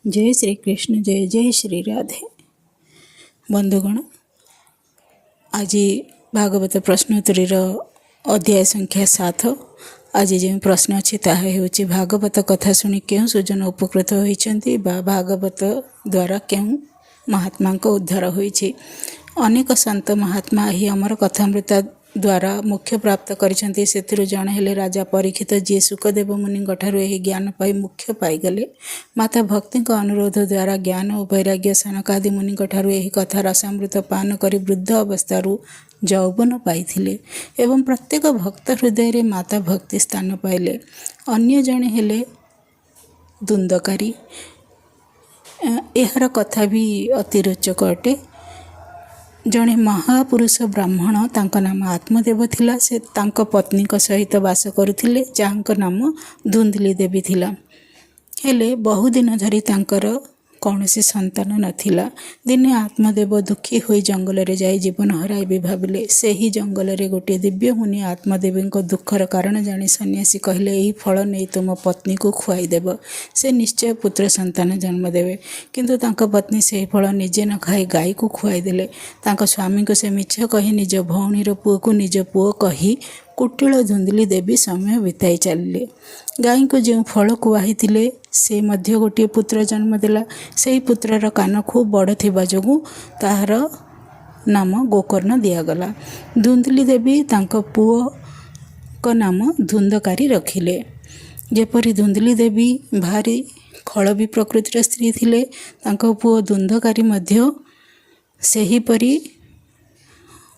जय श्री कृष्ण। जय जय श्री राधे। बंधुगण, आज भागवत प्रश्नोत्तर अध्याय संख्या 7। आज जो प्रश्न अच्छी ताकि भागवत कथा शुणी क्यों सुजन उपकृत होती भागवत द्वारा क्यों महात्मा को उद्धार होती। अनेक संत महात्मा ही अमर कथामृता द्वारा मुख्य प्राप्त करछन्ति। सेथिरु जणे हेले राजा परीक्षित, जी सुखदेव मुनि ठारू एही ज्ञान पाई मुख्य पाईगले। माता भक्ति अनुरोध द्वारा ज्ञान और वैराग्य सनकादि मुनि ठारू एही कथा रसामृत पान करी वृद्ध अवस्थारू यौवन पाइथिले एवं प्रत्येक भक्त हृदय रे माता भक्ति स्थान पाइले। अन्य जणे हेले दुंदकारी। एहार कथा भी अति रोचक अटे। जड़े महापुरुष ब्राह्मण तांक नाम आत्मदेव थिला। से तांक पत्नी सहित वास करुथिले, जांक नाम धुंधली देवी थिला। हेले बहुदिन धरी तांकर कौनसी संतान नथिला। दिने आत्मदेव दुखी होई जंगल रे जाई जीवन हराइबे भाबिले। सेही जंगल रे गोटे दिव्य मुनि आत्मदेवी को दुखर कारण जानी सन्यासी कहले, एही फल नहीं तुम पत्नी को खुआई देव, से निश्चय पुत्र संतान जन्म देवे। किंतु तांक पत्नी से फल निजे न खाई गाई को खुआई देले। तांक स्वामी को से मिछ कही निज भौणीर पुओ को निज पुओ कही कुटिल धुंधली देवी समय बिताई चलिले। गाई को जो फल खुआई से मध्य गोटे पुत्र जन्म देला। से पुत्रर कान खूब बड़ थिबा जोगु ताहार नाम गोकर्ण दियागला। धुंधली देवी तांक पुओ को नाम धुंदकारी रखिले। जेपरी धुंधली देवी भारी खळबी प्रकृतिर स्त्री थिले, तांक पुओ धुंदकारी मध्य सेहीपरी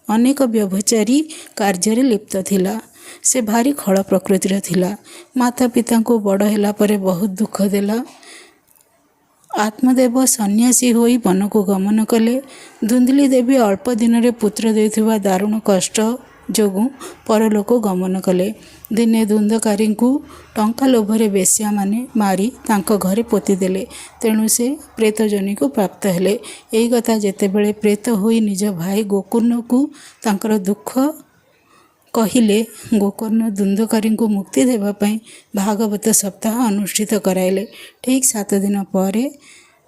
अनेक व्यभिचारी कार्य लिप्त थिला। से भारी खळ प्रकृतिर थिला। माता पिता को बड़ होला परे बहुत दुख देला। आत्मदेव सन्यासी होई वन को गमन कले। धुंधली देवी अल्प दिन रे पुत्र देथिबा दारुण कष्ट जोगु परलोक गमन कले। दिने धुंदकारी को टंका लोभरे बेश्या माने मारी तांक घरे पोती देले। तेणु से प्रेतजनी को प्राप्त हेले। एही कथा जेतेबेले प्रेत होई निज भाई गोकर्ण को तांकर दुख कहिले, गोकर्ण धुंदकारी को मुक्ति देवाई भागवत सप्ताह अनुष्ठित कराइले। ठीक 7 दिन पर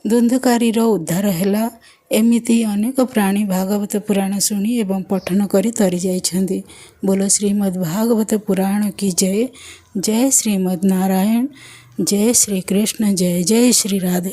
धुंदकारी उद्धार हैला। एमिति अनेक प्राणी भागवत पुराण शुणी एवं पठन करी तरी जाइछन्ति। बोलो श्रीमद् भागवत पुराण की जय। जय श्रीमद् नारायण। जय श्री कृष्ण। जय जय श्री राधे।